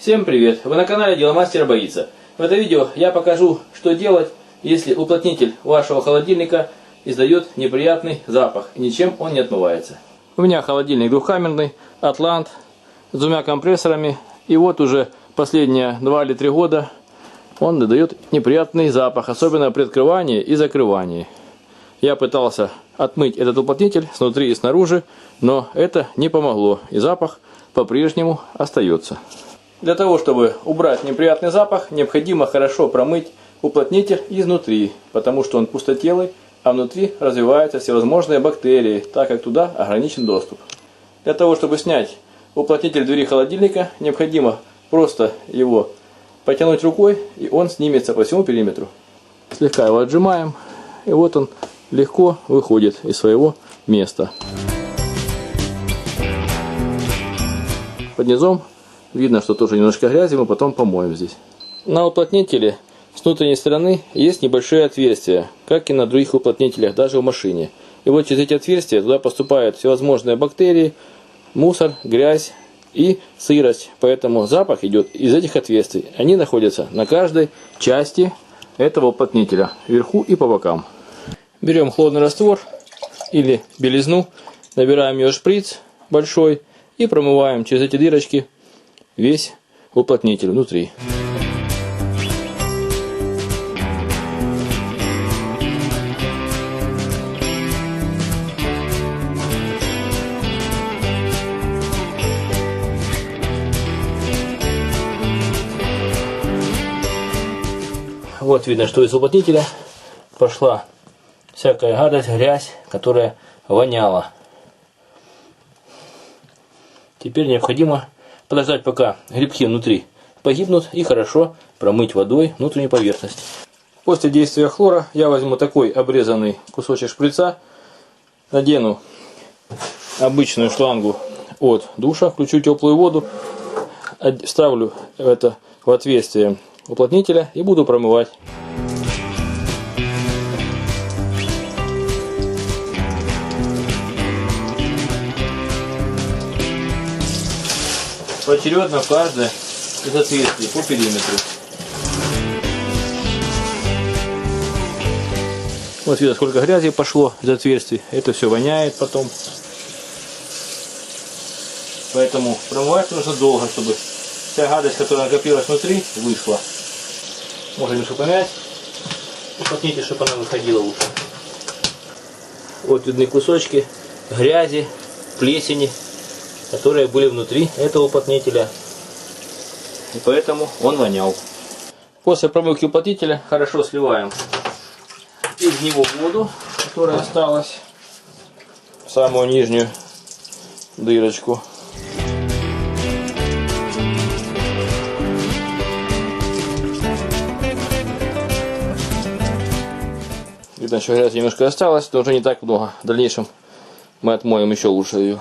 Всем привет! Вы на канале Деломастера Боится. В этом видео я покажу, что делать, если уплотнитель вашего холодильника издает неприятный запах, и ничем он не отмывается. У меня холодильник двухкамерный, Атлант, с двумя компрессорами, и вот уже последние 2 или 3 года он дает неприятный запах, особенно при открывании и закрывании. Я пытался отмыть этот уплотнитель снутри и снаружи, но это не помогло, и запах по-прежнему остается. Для того, чтобы убрать неприятный запах, необходимо хорошо промыть уплотнитель изнутри, потому что он пустотелый, а внутри развиваются всевозможные бактерии, так как туда ограничен доступ. Для того, чтобы снять уплотнитель двери холодильника, необходимо просто его потянуть рукой, и он снимется по всему периметру. Слегка его отжимаем, и вот он легко выходит из своего места. Под низом видно, что тоже немножко грязи, мы потом помоем здесь. На уплотнителе с внутренней стороны есть небольшие отверстия, как и на других уплотнителях, даже в машине. И вот через эти отверстия туда поступают всевозможные бактерии, мусор, грязь и сырость. Поэтому запах идет из этих отверстий. Они находятся на каждой части этого уплотнителя, вверху и по бокам. Берем хлорный раствор или белизну, набираем ее в шприц большой и промываем через эти дырочки весь уплотнитель внутри. Вот видно, что из уплотнителя пошла всякая гадость, грязь, которая воняла. Теперь необходимо подождать, пока грибки внутри погибнут, и хорошо промыть водой внутреннюю поверхность. После действия хлора я возьму такой обрезанный кусочек шприца, надену обычную шлангу от душа, включу теплую воду, вставлю это в отверстие уплотнителя и буду промывать. Поочередно каждое из отверстий по периметру. Вот видно, сколько грязи пошло из отверстий. Это все воняет потом. Поэтому промывать нужно долго, чтобы вся гадость, которая накопилась внутри, вышла. Можно немножко помять. Уплотнитель, чтобы она выходила лучше. Вот видны кусочки грязи, плесени, которые были внутри этого уплотнителя, и поэтому он вонял. После промывки уплотнителя хорошо сливаем из него воду, которая осталась в самую нижнюю дырочку. Видно, что грязи немножко осталось, но уже не так много. В дальнейшем мы отмоем еще лучше ее.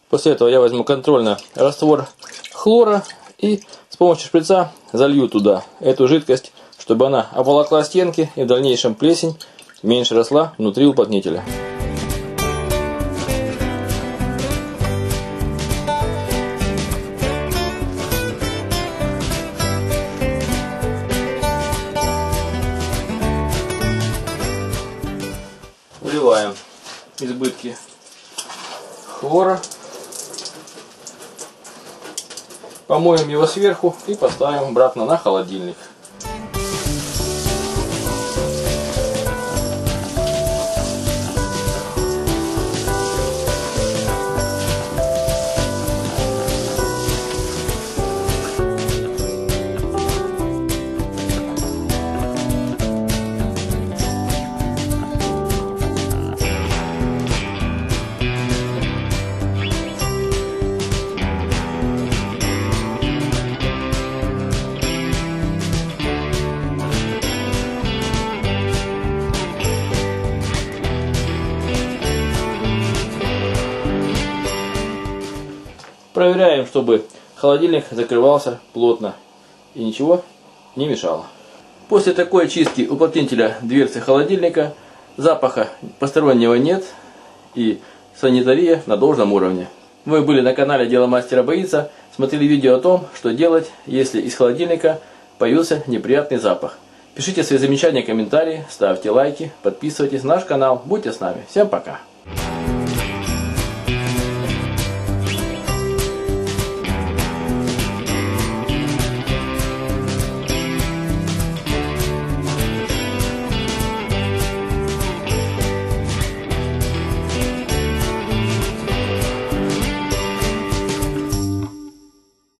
После этого я возьму контрольно раствор хлора и с помощью шприца залью туда эту жидкость, чтобы она обволокла стенки и в дальнейшем плесень меньше росла внутри уплотнителя. Вливаем избытки хлора. Помоем его сверху и поставим обратно на холодильник. Проверяем, чтобы холодильник закрывался плотно и ничего не мешало. После такой чистки уплотнителя дверцы холодильника запаха постороннего нет и санитария на должном уровне. Вы были на канале Дело мастера боится, смотрели видео о том, что делать, если из холодильника появился неприятный запах. Пишите свои замечания, комментарии, ставьте лайки, подписывайтесь на наш канал. Будьте с нами. Всем пока!